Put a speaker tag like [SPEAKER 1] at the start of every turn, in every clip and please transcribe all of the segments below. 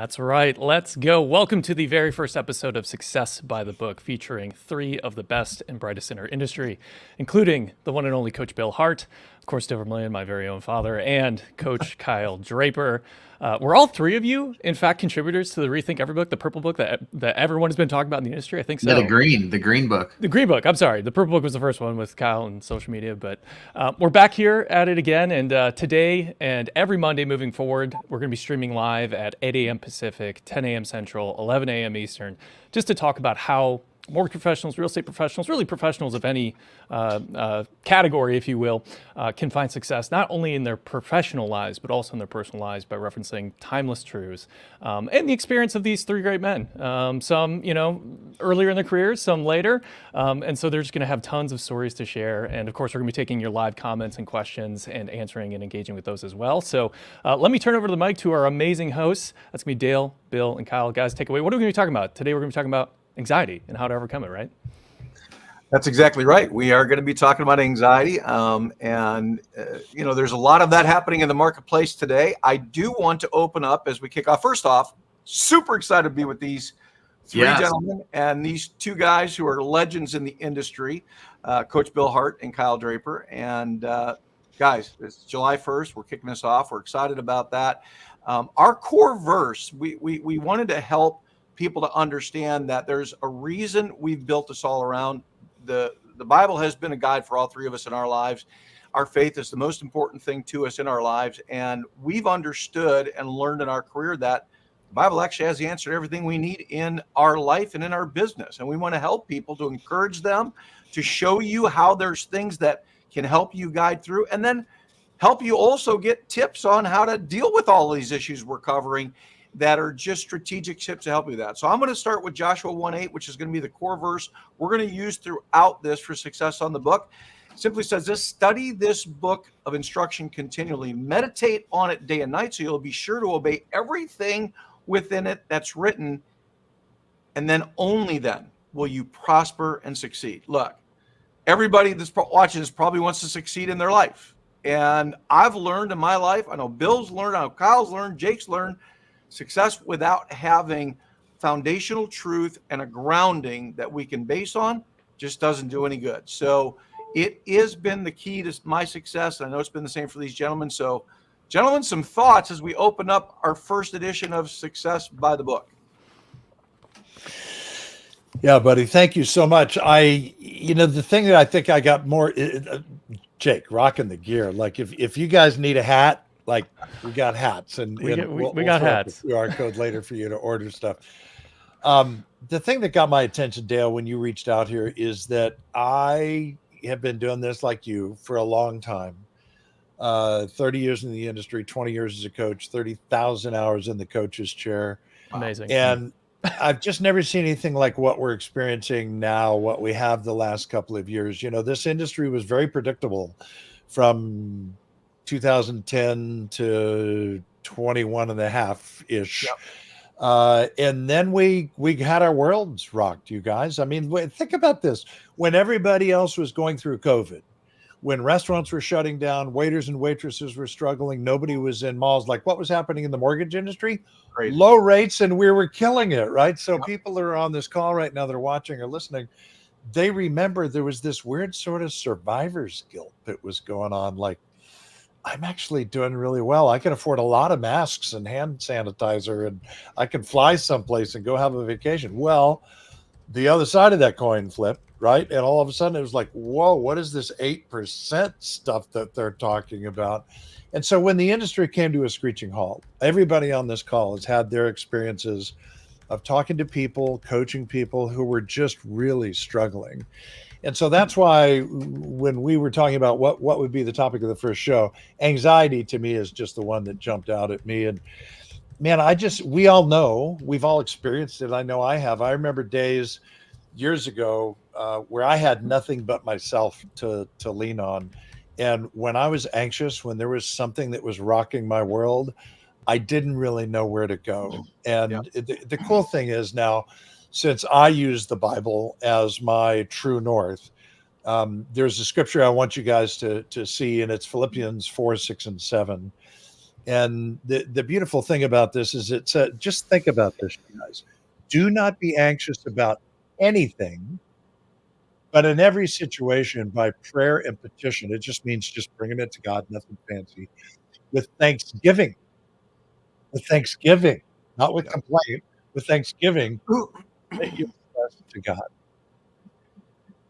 [SPEAKER 1] That's right. Let's go. Welcome to the very first episode of Success by the Book, featuring three of the best and brightest in our industry, including the one and only Coach Bill Hart, of course, Vermillion, my very own father, and Coach Kyle Draper. We're all three of you, in fact, contributors to the Rethink Every Book, the purple book that everyone has been talking about in the industry. I think so.
[SPEAKER 2] No, the green book.
[SPEAKER 1] The green book. I'm sorry. The purple book was the first one with Kyle and social media, but we're back here at it again. And today and every Monday moving forward, we're going to be streaming live at 8 a.m. Pacific, 10 a.m. Central, 11 a.m. Eastern, just to talk about how mortgage professionals, real estate professionals, really professionals of any category, if you will, can find success not only in their professional lives, but also in their personal lives by referencing timeless truths and the experience of these three great men. Some, earlier in their careers, some later. And so they're just going to have tons of stories to share. And of course, we're going to be taking your live comments and questions and answering and engaging with those as well. So let me turn over the mic to our amazing hosts. That's going to be Dale, Bill, and Kyle. Guys, take away. What are we going to be talking about? Today, we're going to be talking about anxiety and how to overcome it, right?
[SPEAKER 3] That's exactly right. We are going to be talking about anxiety. There's a lot of that happening in the marketplace today. I do want to open up as we kick off. First off, super excited to be with these three gentlemen and these two guys who are legends in the industry, Coach Bill Hart and Kyle Draper. And guys, it's July 1st. We're kicking this off. We're excited about that. Our core verse, we wanted to help people to understand that there's a reason we've built this all around. The Bible has been a guide for all three of us in our lives. Our faith is the most important thing to us in our lives. And we've understood and learned in our career that the Bible actually has the answer to everything we need in our life and in our business. And we want to help people, to encourage them, to show you how there's things that can help you guide through, and then help you also get tips on how to deal with all of these issues we're covering that are just strategic tips to help you with that. So I'm going to start with Joshua 1:8, which is going to be the core verse we're going to use throughout this for success on the book. It simply says this: study this book of instruction continually, meditate on it day and night, so you'll be sure to obey everything within it that's written, and then only then will you prosper and succeed. Look, everybody that's watching this probably wants to succeed in their life. And I've learned in my life, I know Bill's learned, I know Kyle's learned, Jake's learned, success without having foundational truth and a grounding that we can base on just doesn't do any good. So it has been the key to my success. And I know it's been the same for these gentlemen. So gentlemen, some thoughts as we open up our first edition of Success by the Book.
[SPEAKER 4] Yeah, buddy. Thank you so much. The thing that I think I got more, Jake, rocking the gear. Like if you guys need a hat, like we got hats, and we'll
[SPEAKER 1] got hats.
[SPEAKER 4] QR code later for you to order stuff. The thing that got my attention, Dale, when you reached out here, is that I have been doing this like you for a long time. 30 years in the industry, 20 years as a coach, 30,000 hours in the coach's chair.
[SPEAKER 1] Amazing.
[SPEAKER 4] And I've just never seen anything like what we're experiencing now, what we have the last couple of years. This industry was very predictable from 2010 to 21 and a half ish. Yep. And then we had our worlds rocked, you guys. I mean, think about this. When everybody else was going through COVID, when restaurants were shutting down, waiters and waitresses were struggling, nobody was in malls. Like, what was happening in the mortgage industry?
[SPEAKER 3] Crazy.
[SPEAKER 4] Low rates, and we were killing it, right? So people that are on this call right now, they're watching or listening, they remember there was this weird sort of survivor's guilt that was going on. Like, I'm actually doing really well. I can afford a lot of masks and hand sanitizer, and I can fly someplace and go have a vacation. Well, the other side of that coin flipped, right? And all of a sudden it was like, whoa, what is this 8% stuff that they're talking about? And so when the industry came to a screeching halt, everybody on this call has had their experiences of talking to people, coaching people who were just really struggling. And so that's why when we were talking about what would be the topic of the first show, anxiety to me is just the one that jumped out at me. And man, we all know, we've all experienced it. I know I have. I remember days years ago where I had nothing but myself to lean on. And when I was anxious, when there was something that was rocking my world, I didn't really know where to go. And the cool thing is now, since I use the Bible as my true north, there's a scripture I want you guys to see, and it's Philippians 4, 6, and 7. And the beautiful thing about this is just think about this, you guys. Do not be anxious about anything, but in every situation by prayer and petition. It just means just bringing it to God, nothing fancy, with thanksgiving, not with complaint, with thanksgiving that you express to God.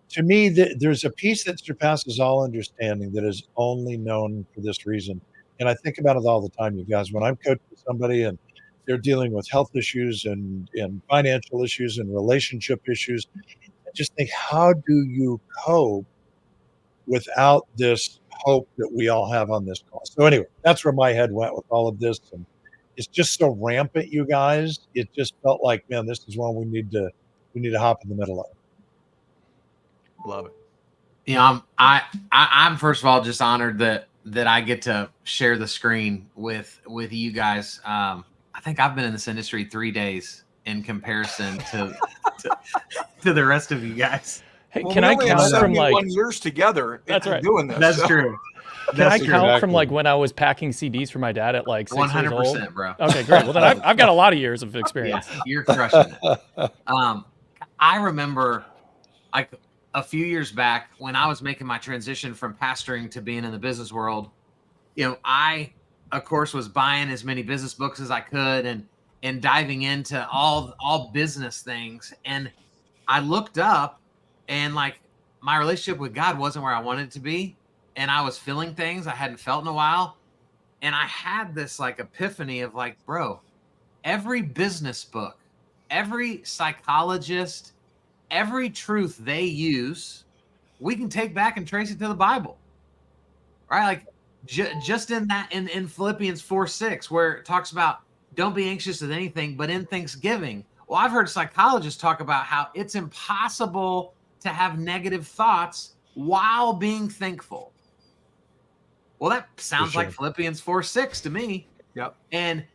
[SPEAKER 4] To me, there's a peace that surpasses all understanding that is only known for this reason. And I think about it all the time, you guys. When I'm coaching somebody and they're dealing with health issues and financial issues and relationship issues, I just think, how do you cope without this hope that we all have on this call? So anyway, that's where my head went with all of this. And it's just so rampant, you guys. It just felt like, man, this is one we need to hop in the middle of.
[SPEAKER 3] Love it.
[SPEAKER 2] You know, I'm first of all just honored that I get to share the screen with you guys. I think I've been in this industry 3 days in comparison to the rest of you guys.
[SPEAKER 1] Hey, can I count from like
[SPEAKER 3] 71 years together?
[SPEAKER 1] That's right.
[SPEAKER 3] Doing this.
[SPEAKER 2] That's true.
[SPEAKER 1] Can I count from like when I was packing CDs for my dad at like 6 years old?
[SPEAKER 2] 100%, bro.
[SPEAKER 1] Okay, great. Well, then I've got a lot of years of experience.
[SPEAKER 2] Yeah, you're crushing it. I remember like a few years back when I was making my transition from pastoring to being in the business world, you know, I, of course, was buying as many business books as I could and diving into all business things. And I looked up and like my relationship with God wasn't where I wanted it to be. And I was feeling things I hadn't felt in a while. And I had this like epiphany of like, bro, every business book, every psychologist, every truth they use, we can take back and trace it to the Bible, right? Like just in that, in Philippians 4:6, where it talks about don't be anxious with anything, but in thanksgiving. Well, I've heard psychologists talk about how it's impossible to have negative thoughts while being thankful. Well, that sounds like Philippians 4:6 to me.
[SPEAKER 3] Yep.
[SPEAKER 2] And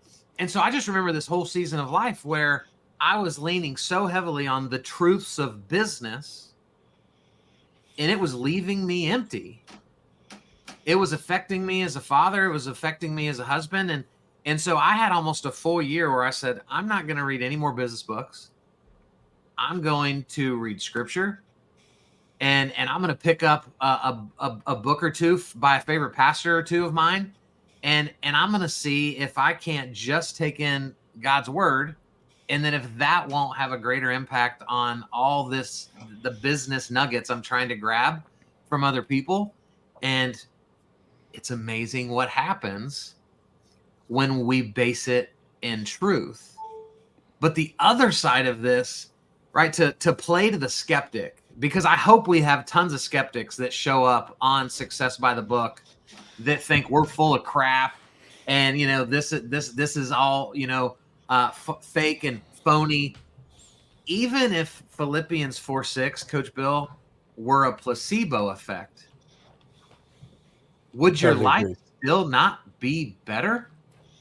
[SPEAKER 2] so I just remember this whole season of life where I was leaning so heavily on the truths of business, and it was leaving me empty. It was affecting me as a father. It was affecting me as a husband. And so I had almost a full year where I said, I'm not going to read any more business books. I'm going to read scripture, and I'm going to pick up a book or two by a favorite pastor or two of mine. And I'm going to see if I can't just take in God's word. And then if that won't have a greater impact on all this, the business nuggets I'm trying to grab from other people. And it's amazing what happens when we base it in truth. But the other side of this, right, to play to the skeptic, because I hope we have tons of skeptics that show up on Success by the Book that think we're full of crap. And, you know, this is all, you know, fake and phony. Even if Philippians 4:6, Coach Bill, were a placebo effect, would your life still not be better?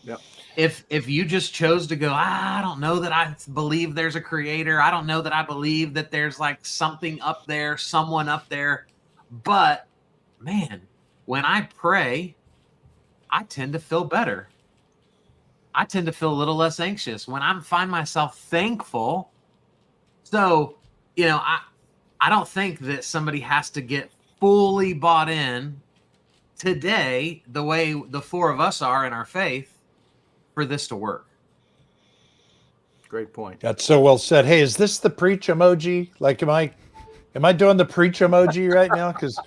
[SPEAKER 3] Yep.
[SPEAKER 2] If you just chose to go, I don't know that I believe there's a creator. I don't know that I believe that there's like something up there, someone up there. But man, when I pray, I tend to feel better. I tend to feel a little less anxious when I find myself thankful. So, you know, I don't think that somebody has to get fully bought in today the way the four of us are in our faith for this to work.
[SPEAKER 3] Great point.
[SPEAKER 4] That's so well said. Hey, is this the preach emoji? Like, am I doing the preach emoji right now? Because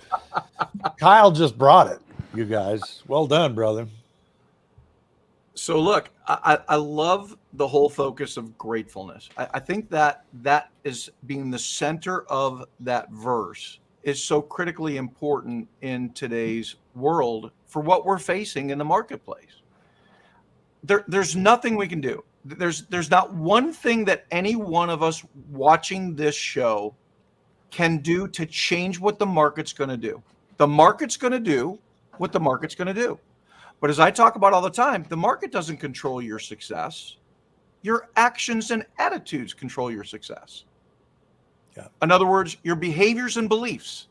[SPEAKER 4] Kyle just brought it, you guys. Well done, brother.
[SPEAKER 3] So look, I love the whole focus of gratefulness. I think that is being the center of that verse is so critically important in today's world for what we're facing in the marketplace. There's nothing we can do. There's not one thing that any one of us watching this show can do to change what the market's going to do. The market's going to do what the market's going to do. But as I talk about all the time, the market doesn't control your success. Your actions and attitudes control your success.
[SPEAKER 4] Yeah.
[SPEAKER 3] In other words, your behaviors and beliefs,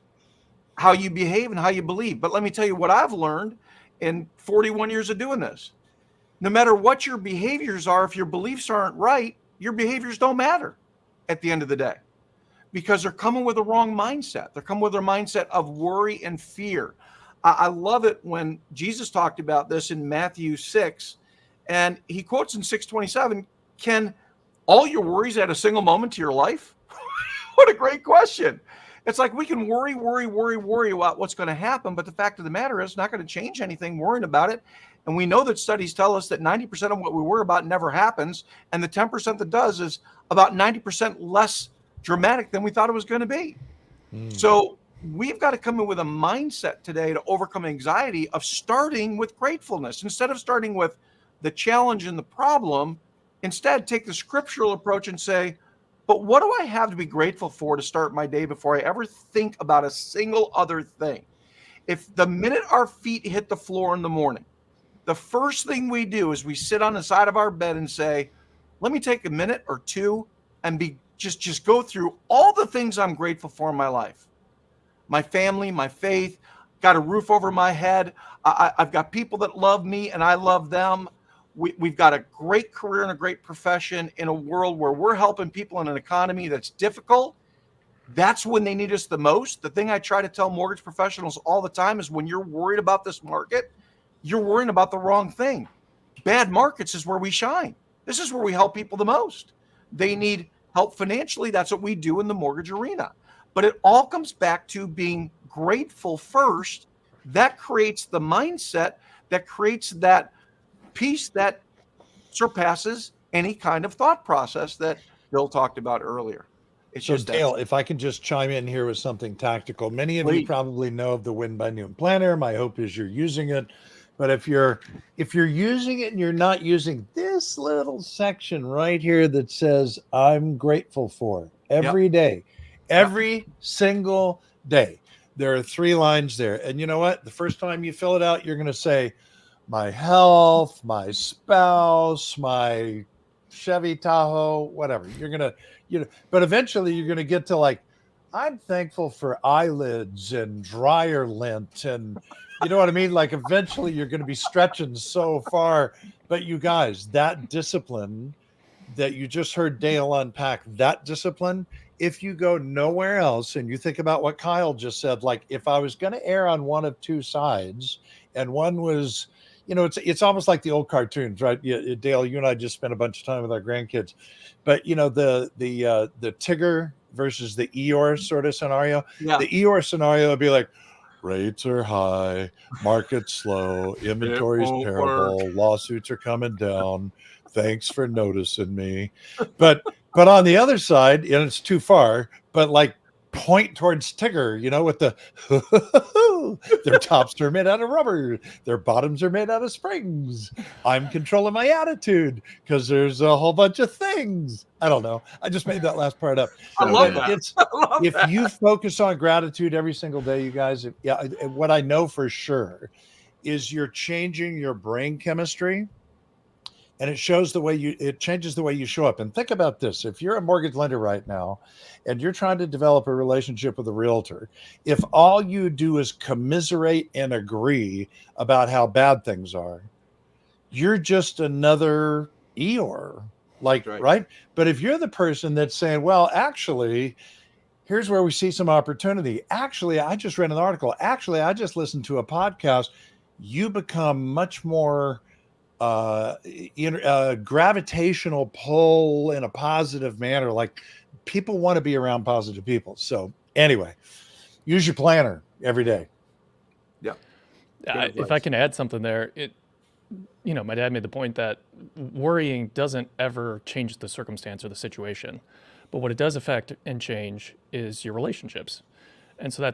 [SPEAKER 3] how you behave and how you believe. But let me tell you what I've learned in 41 years of doing this. no matter what your behaviors are, if your beliefs aren't right, your behaviors don't matter at the end of the day, because they're coming with a wrong mindset. They're coming with a mindset of worry and fear. I love it when Jesus talked about this in Matthew 6, and he quotes in 6:27, can all your worries add a single moment to your life? What a great question. It's like we can worry about what's going to happen, but the fact of the matter is, it's not going to change anything worrying about it. And we know that studies tell us that 90% of what we worry about never happens, and the 10% that does is about 90% less dramatic than we thought it was going to be. So we've got to come in with a mindset today to overcome anxiety of starting with gratefulness. Instead of starting with the challenge and the problem, instead take the scriptural approach and say, but what do I have to be grateful for to start my day before I ever think about a single other thing? If the minute our feet hit the floor in the morning, the first thing we do is we sit on the side of our bed and say, let me take a minute or two and just go through all the things I'm grateful for in my life. My family, my faith, got a roof over my head. I've got people that love me and I love them. We've got a great career and a great profession in a world where we're helping people in an economy that's difficult. That's when they need us the most. The thing I try to tell mortgage professionals all the time is when you're worried about this market, you're worrying about the wrong thing. Bad markets is where we shine. This is where we help people the most. They need help financially. That's what we do in the mortgage arena. But it all comes back to being grateful first. That creates the mindset, that creates that peace that surpasses any kind of thought process that Bill talked about earlier. It's
[SPEAKER 4] So
[SPEAKER 3] just
[SPEAKER 4] Dale,
[SPEAKER 3] that.
[SPEAKER 4] if I can just chime in here with something tactical. Many of you
[SPEAKER 3] Please.
[SPEAKER 4] probably know of the Win by Noon planner. My hope is you're using it. But if you're using it and you're not using this little section right here that says I'm grateful for every day, every single day, there are 3 lines there. And you know what? The first time you fill it out, you're going to say, my health, my spouse, my Chevy Tahoe, whatever. You're going to, but eventually you're going to get to like, I'm thankful for eyelids and dryer lint. And you know what I mean? Like eventually you're going to be stretching so far. But you guys, that discipline that you just heard Dale unpack, that discipline, if you go nowhere else and you think about what Kyle just said, like if I was going to err on one of 2 sides and one was, it's almost like the old cartoons, right? Yeah, Dale, you and I just spent a bunch of time with our grandkids, but the Tigger versus the Eeyore sort of scenario.
[SPEAKER 3] Yeah.
[SPEAKER 4] The Eeyore scenario would be like, rates are high, market's slow, inventory's terrible, lawsuits are coming down. Thanks for noticing me. But on the other side, and it's too far, but like point towards Tigger, with the their tops are made out of rubber, their bottoms are made out of springs. I'm controlling my attitude because there's a whole bunch of things. I don't know. I just made that last part up.
[SPEAKER 3] I love
[SPEAKER 4] But
[SPEAKER 3] that.
[SPEAKER 4] if you focus on gratitude every single day, you guys, what I know for sure is you're changing your brain chemistry. And it changes the way you show up. And think about this. If you're a mortgage lender right now and you're trying to develop a relationship with a realtor, if all you do is commiserate and agree about how bad things are, you're just another Eeyore, right? But if you're the person that's saying, well, actually, here's where we see some opportunity. Actually, I just read an article. Actually, I just listened to a podcast. You become much more gravitational pull in a positive manner. Like people want to be around positive people. So anyway, use your planner every day.
[SPEAKER 3] Yeah.
[SPEAKER 1] If I can add something there, my dad made the point that worrying doesn't ever change the circumstance or the situation, but what it does affect and change is your relationships. And so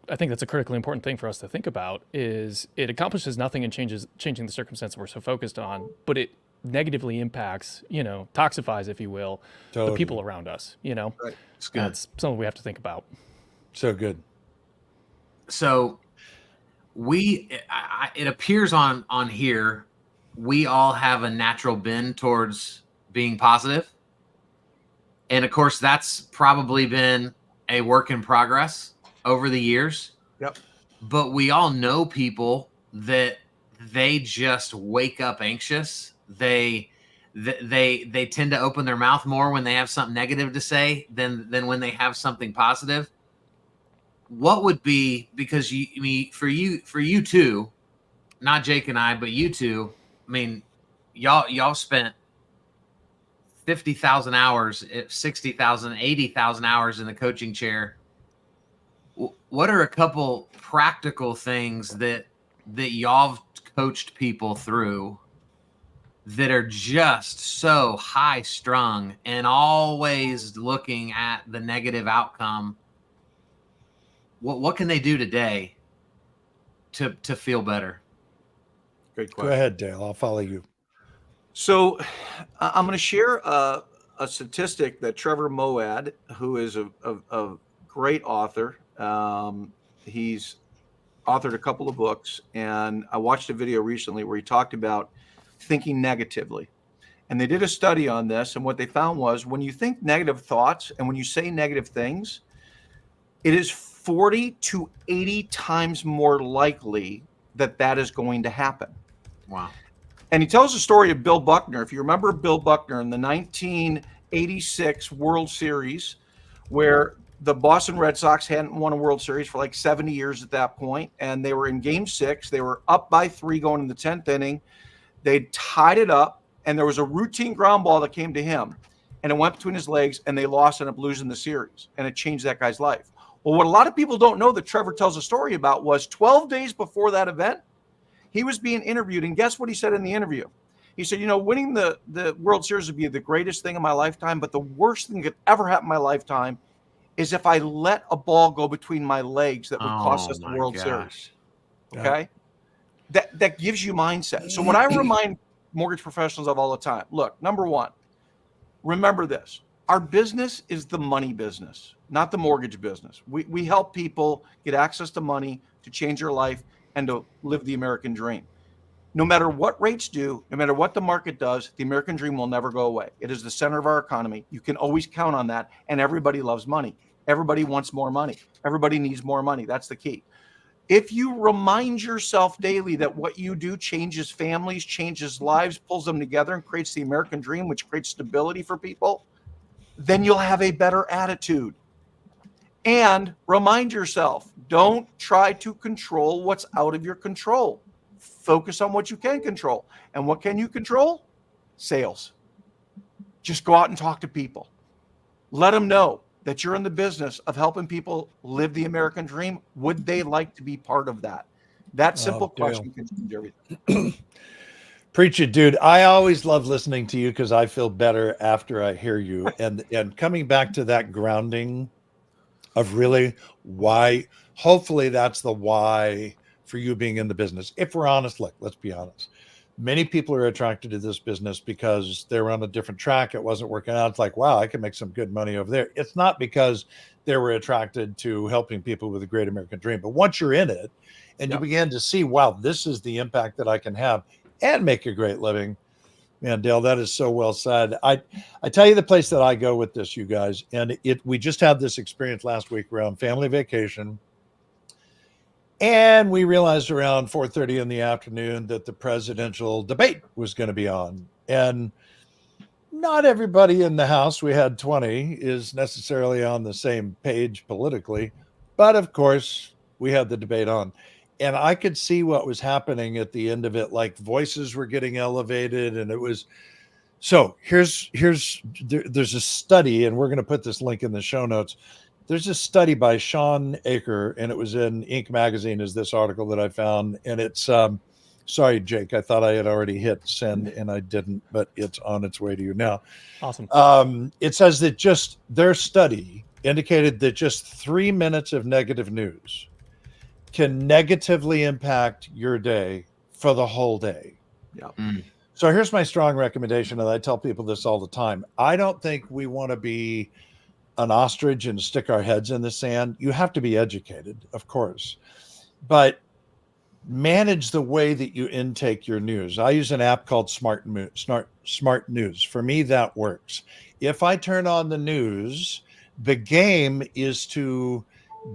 [SPEAKER 1] I think that's a critically important thing for us to think about. Is it accomplishes nothing in changing the circumstance we're so focused on, but it negatively impacts, toxifies, if you will, the people around us.
[SPEAKER 3] Right.
[SPEAKER 1] It's good. That's something we have to think about.
[SPEAKER 4] So good.
[SPEAKER 2] So it appears on here, we all have a natural bend towards being positive. And of course, that's probably been a work in progress over the years.
[SPEAKER 3] Yep.
[SPEAKER 2] But we all know people that they just wake up anxious. They tend to open their mouth more when they have something negative to say than when they have something positive. What would be, because for you two, not Jake and I, but you two, I mean, y'all spent 50,000 hours, 60,000, 80,000 hours in the coaching chair. What are a couple practical things that y'all have coached people through that are just so high strung and always looking at the negative outcome? What can they do today to feel better?
[SPEAKER 3] Great question.
[SPEAKER 4] Go ahead, Dale. I'll follow you.
[SPEAKER 3] So I'm going to share a statistic that Trevor Moawad, who is a great author, he's authored a couple of books, and I watched a video recently where he talked about thinking negatively. And they did a study on this, and what they found was when you think negative thoughts and when you say negative things, it is 40 to 80 times more likely that is going to happen.
[SPEAKER 2] Wow.
[SPEAKER 3] And he tells the story of Bill Buckner. If you remember Bill Buckner in the 1986 World Series, where the Boston Red Sox hadn't won a World Series for like 70 years at that point, and they were in Game 6. They were up by 3 going in the 10th inning. They tied it up, and there was a routine ground ball that came to him, and it went between his legs, and they lost and ended up losing the series, and it changed that guy's life. Well, what a lot of people don't know that Trevor tells a story about was 12 days before that event, he was being interviewed, and guess what he said in the interview? He said, winning the World Series would be the greatest thing in my lifetime, but the worst thing that could ever happen in my lifetime is if I let a ball go between my legs that would cost us the World Series. Okay? Yeah. That gives you mindset. So what I remind mortgage professionals of all the time, look, number one, remember this. Our business is the money business, not the mortgage business. We help people get access to money to change their life and to live the American dream. No matter what rates do, no matter what the market does, the American dream will never go away. It is the center of our economy. You can always count on that. And everybody loves money. Everybody wants more money. Everybody needs more money. That's the key. If you remind yourself daily that what you do changes families, changes lives, pulls them together, and creates the American dream, which creates stability for people, then you'll have a better attitude. And remind yourself, don't try to control what's out of your control. Focus on what you can control. And what can you control? Sales. Just go out and talk to people. Let them know that you're in the business of helping people live the American dream. Would they like to be part of that? That simple question can change everything.
[SPEAKER 4] Preach it, dude. I always love listening to you because I feel better after I hear you. And coming back to that grounding of really why, hopefully that's the why for you being in the business. If we're honest, look, let's be honest. Many people are attracted to this business because they're on a different track. It wasn't working out. It's like, wow, I can make some good money over there. It's not because they were attracted to helping people with a great American dream. But once you're in it and you begin to see, wow, this is the impact that I can have and make a great living. Man, Dale, that is so well said. I tell you the place that I go with this, you guys, and we just had this experience last week around family vacation. And we realized around 4:30 in the afternoon that the presidential debate was going to be on. And not everybody in the house, we had 20, is necessarily on the same page politically. But of course, we had the debate on. And I could see what was happening at the end of it, like voices were getting elevated. And it was, so there's a study, and we're going to put this link in the show notes. There's a study by Sean Aker, and it was in Inc. magazine, is this article that I found. And it's, sorry, Jake, I thought I had already hit send and I didn't, but it's on its way to you now.
[SPEAKER 1] Awesome.
[SPEAKER 4] It says that just their study indicated that just 3 minutes of negative news can negatively impact your day for the whole day.
[SPEAKER 3] Yeah.
[SPEAKER 4] So here's my strong recommendation, and I tell people this all the time. I don't think we want to be an ostrich and stick our heads in the sand. You have to be educated, of course, but manage the way that you intake your news. I use an app called Smart News. For me, that works. If I turn on the news, the game is to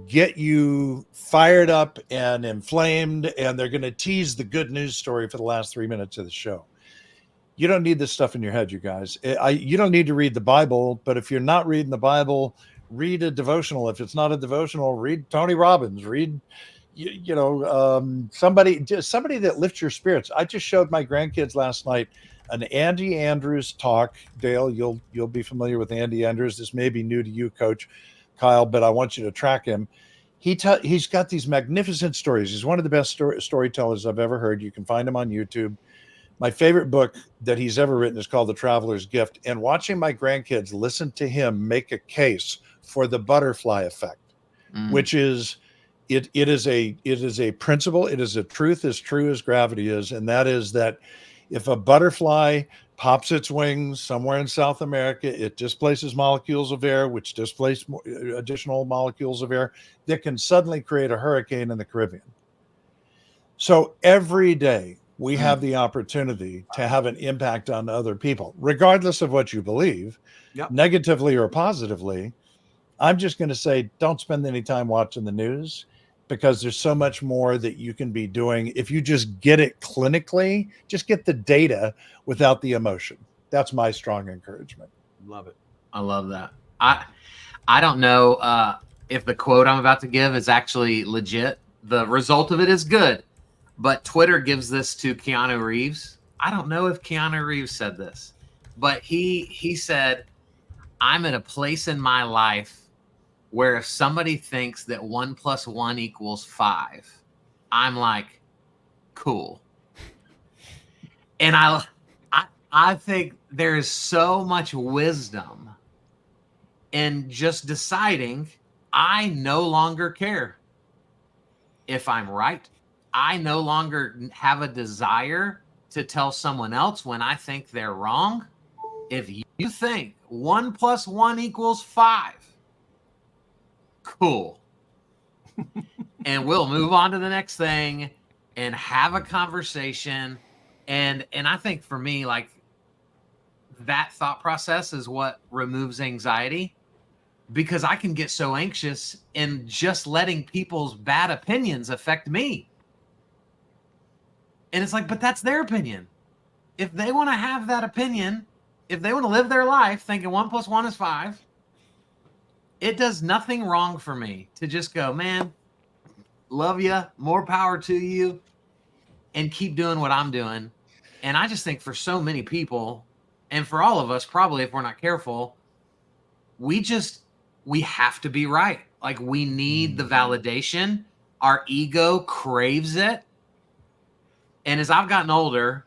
[SPEAKER 4] get you fired up and inflamed, and they're going to tease the good news story for the last 3 minutes of the show. You don't need this stuff in your head, you guys. You don't need to read the Bible, but if you're not reading the Bible, read a devotional. If it's not a devotional, read Tony Robbins, read somebody that lifts your spirits. I just showed my grandkids last night an Andy Andrews talk. Dale, you'll be familiar with Andy Andrews. This may be new to you, Coach Kyle, but I want you to track him. He's got these magnificent stories. He's one of the best storytellers I've ever heard. You can find him on YouTube. My favorite book that he's ever written is called The Traveler's Gift. And watching my grandkids listen to him make a case for the butterfly effect, which is it is a principle. It is a truth as true as gravity is, and that is that if a butterfly pops its wings somewhere in South America, it displaces molecules of air, which displace additional molecules of air that can suddenly create a hurricane in the Caribbean. So every day we have the opportunity to have an impact on other people, regardless of what you believe, negatively or positively. I'm just going to say, don't spend any time watching the news, because there's so much more that you can be doing if you just get it clinically. Just get the data without the emotion. That's my strong encouragement.
[SPEAKER 2] Love it. I love that. I don't know if the quote I'm about to give is actually legit. The result of it is good, but Twitter gives this to Keanu Reeves. I don't know if Keanu Reeves said this, but he said, I'm at a place in my life where if somebody thinks that 1 + 1 = 5, I'm like, cool. And I think there's so much wisdom in just deciding I no longer care if I'm right. I no longer have a desire to tell someone else when I think they're wrong. If you think 1 + 1 = 5, cool. And we'll move on to the next thing and have a conversation. And I think for me, like, that thought process is what removes anxiety, because I can get so anxious in just letting people's bad opinions affect me. And it's like, but that's their opinion. If they want to have that opinion, if they want to live their life thinking 1 + 1 = 5, it does nothing wrong for me to just go, man, love you, more power to you, and keep doing what I'm doing. And I just think for so many people, and for all of us, probably if we're not careful, we have to be right. Like, we need the validation. Our ego craves it. And as I've gotten older,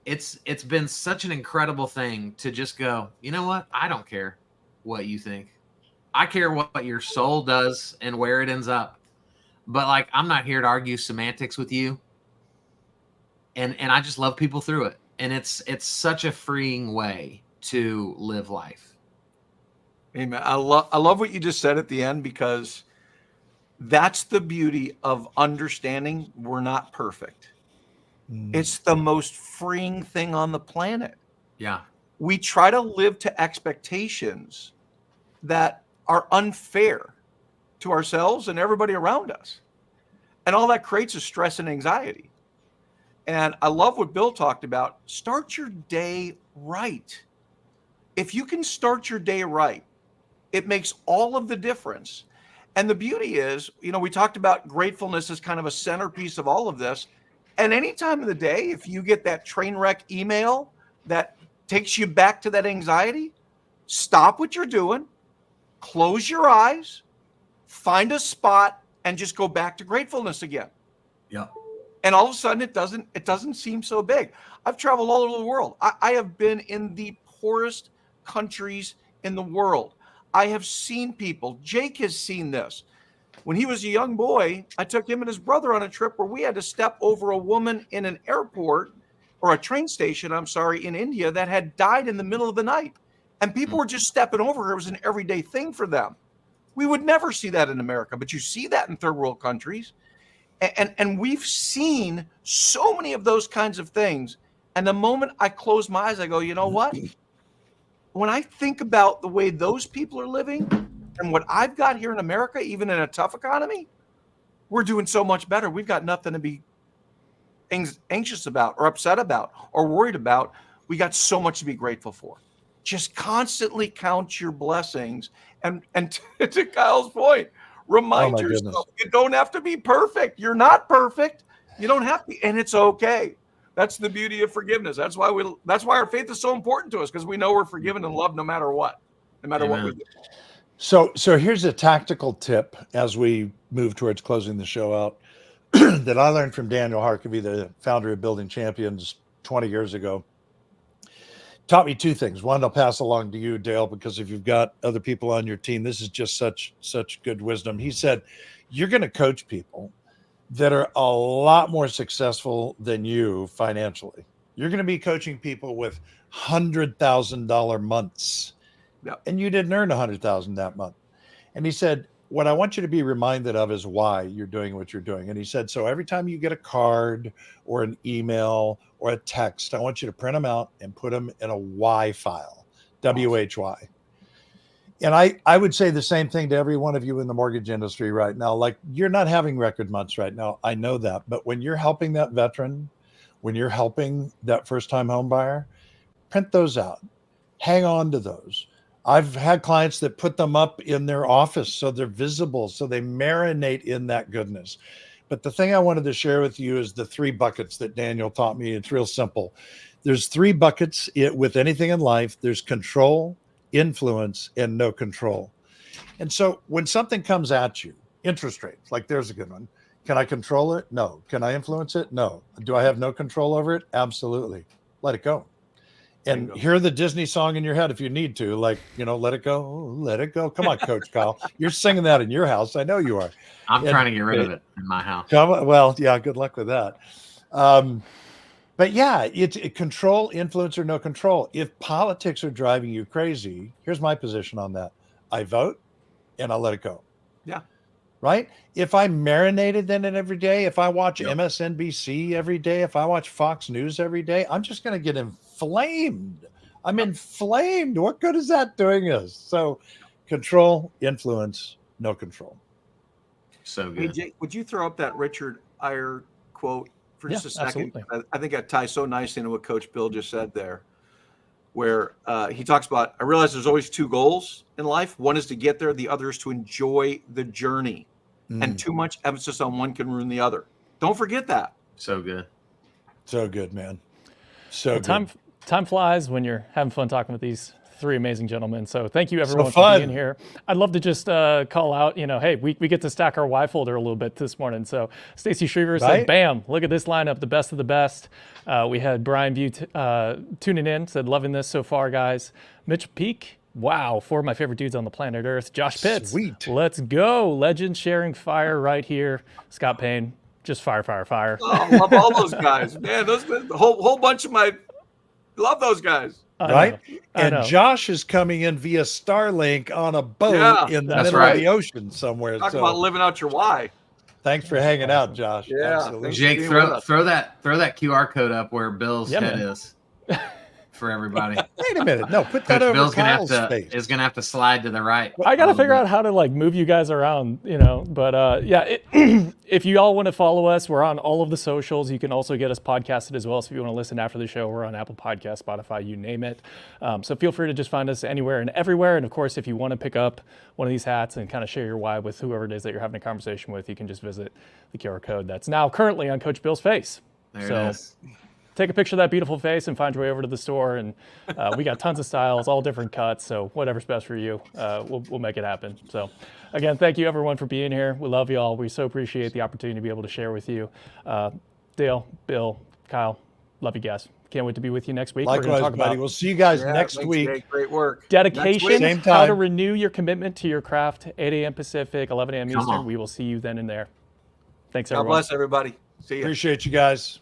[SPEAKER 2] it's been such an incredible thing to just go, you know what? I don't care what you think. I care what your soul does and where it ends up. But, like, I'm not here to argue semantics with you. And I just love people through it. And it's such a freeing way to live life.
[SPEAKER 3] Amen. I love what you just said at the end, because that's the beauty of understanding we're not perfect. It's the most freeing thing on the planet.
[SPEAKER 2] Yeah.
[SPEAKER 3] We try to live to expectations that are unfair to ourselves and everybody around us. And all that creates is stress and anxiety. And I love what Bill talked about. Start your day right. If you can start your day right, it makes all of the difference. And the beauty is, we talked about gratefulness as kind of a centerpiece of all of this. And any time of the day, if you get that train wreck email that takes you back to that anxiety, stop what you're doing, close your eyes, find a spot, and just go back to gratefulness again.
[SPEAKER 2] Yeah.
[SPEAKER 3] And all of a sudden, it doesn't seem so big. I've traveled all over the world. I have been in the poorest countries in the world. I have seen people. Jake has seen this. When he was a young boy, I took him and his brother on a trip where we had to step over a woman in an airport, or a train station, in India, that had died in the middle of the night. And people were just stepping over her. It was an everyday thing for them. We would never see that in America, but you see that in third world countries. And we've seen so many of those kinds of things. And the moment I close my eyes, I go, you know what? When I think about the way those people are living, And what I've got here in America, even in a tough economy, we're doing so much better. We've got nothing to be anxious about or upset about or worried about. We got so much to be grateful for. Just constantly count your blessings. And to Kyle's point, remind yourself, you don't have to be perfect. You're not perfect. You don't have to, and it's okay. That's the beauty of forgiveness. That's why our faith is so important to us, because we know we're forgiven and loved no matter what, no matter what we do.
[SPEAKER 4] So here's a tactical tip as we move towards closing the show out that I learned from Daniel Harkavy, the founder of Building Champions 20 years ago. Taught me two things. One, I'll pass along to you, Dale, because if you've got other people on your team, this is just such good wisdom. He said, you're going to coach people that are a lot more successful than you financially. You're going to be coaching people with $100,000 months.
[SPEAKER 3] Yep.
[SPEAKER 4] And you didn't earn $100,000 that month. And he said, what I want you to be reminded of is why you're doing what you're doing. And he said, so every time you get a card or an email or a text, I want you to print them out and put them in a Y file, WHY. And I would say the same thing to every one of you in the mortgage industry right now. Like, you're not having record months right now. I know that. But when you're helping that veteran, when you're helping that first-time home buyer, print those out. Hang on to those. I've had clients that put them up in their office so they're visible, so they marinate in that goodness. But the thing I wanted to share with you is the 3 buckets that Daniel taught me. It's real simple. There's 3 buckets with anything in life. There's control, influence, and no control. And so when something comes at you, interest rates, like there's a good one. Can I control it? No. Can I influence it? No. Do I have no control over it? Absolutely. Let it go. And hear the Disney song in your head if you need to, like, let it go, let it go. Come on, Coach Kyle. You're singing that in your house. I know you are.
[SPEAKER 2] I'm trying to get rid of it in my house.
[SPEAKER 4] Well, yeah, good luck with that. But yeah, it's control, influence, or no control. If politics are driving you crazy, here's my position on that. I vote and I'll let it go.
[SPEAKER 3] Yeah.
[SPEAKER 4] Right? If I marinated in it every day, if I watch MSNBC every day, if I watch Fox News every day, I'm just going to get inflamed. I'm inflamed. What good is that doing us? So control, influence, no control.
[SPEAKER 2] So good.
[SPEAKER 3] Hey, Jake, would you throw up that Richard Eyre quote for just a second?
[SPEAKER 1] Absolutely.
[SPEAKER 3] I think that ties so nicely into what Coach Bill just said there, where he talks about, I realize there's always 2 goals in life. One is to get there. The other is to enjoy the journey. And too much emphasis on one can ruin the other. Don't forget that.
[SPEAKER 2] So good.
[SPEAKER 4] So good, man. So good.
[SPEAKER 1] Time flies when you're having fun talking with these 3 amazing gentlemen. So thank you everyone for being here. I'd love to just call out, hey, we get to stack our Y folder a little bit this morning. So Stacy Shriver said, bam, look at this lineup, the best of the best. We had Brian View tuning in, said, loving this so far, guys. Mitch Peak, wow, 4 of my favorite dudes on the planet Earth. Josh Pitts,
[SPEAKER 4] sweet.
[SPEAKER 1] Let's go. Legend sharing fire right here. Scott Payne, just fire.
[SPEAKER 3] Oh, love all those guys. Man, the whole bunch of love those guys.
[SPEAKER 4] Right? And Josh is coming in via Starlink on a boat in the middle of the ocean somewhere.
[SPEAKER 3] Talk about living out your why.
[SPEAKER 4] Thanks for hanging out, Josh.
[SPEAKER 3] Yeah.
[SPEAKER 4] Absolutely.
[SPEAKER 2] Jake, throw that QR code up where Bill's head is for everybody.
[SPEAKER 4] Wait a minute. No, put that over
[SPEAKER 2] Bill's
[SPEAKER 4] Kyle's face.
[SPEAKER 2] is gonna have to slide to the right.
[SPEAKER 1] I got to figure out how to move you guys around, but if you all want to follow us, we're on all of the socials. You can also get us podcasted as well. So if you want to listen after the show, we're on Apple Podcasts, Spotify, you name it. So feel free to just find us anywhere and everywhere. And of course, if you want to pick up one of these hats and kind of share your why with whoever it is that you're having a conversation with, you can just visit the QR code that's now currently on Coach Bill's face.
[SPEAKER 2] There it is.
[SPEAKER 1] Take a picture of that beautiful face and find your way over to the store. And we got tons of styles, all different cuts. So whatever's best for you, we'll make it happen. So again, thank you everyone for being here. We love you all. We so appreciate the opportunity to be able to share with you. Dale, Bill, Kyle, love you guys. Can't wait to be with you next week.
[SPEAKER 4] Likewise,
[SPEAKER 1] we're going to talk about
[SPEAKER 4] we'll see you guys next week.
[SPEAKER 3] Jake. Great work.
[SPEAKER 1] Dedication,
[SPEAKER 4] Same
[SPEAKER 1] how to
[SPEAKER 4] time.
[SPEAKER 1] renew your commitment to your craft, 8 a.m. Pacific, 11 a.m.
[SPEAKER 2] Come
[SPEAKER 1] Eastern.
[SPEAKER 2] on.
[SPEAKER 1] We will see you then and there. Thanks,
[SPEAKER 3] God
[SPEAKER 1] everyone.
[SPEAKER 3] bless everybody. See you.
[SPEAKER 4] Appreciate you guys.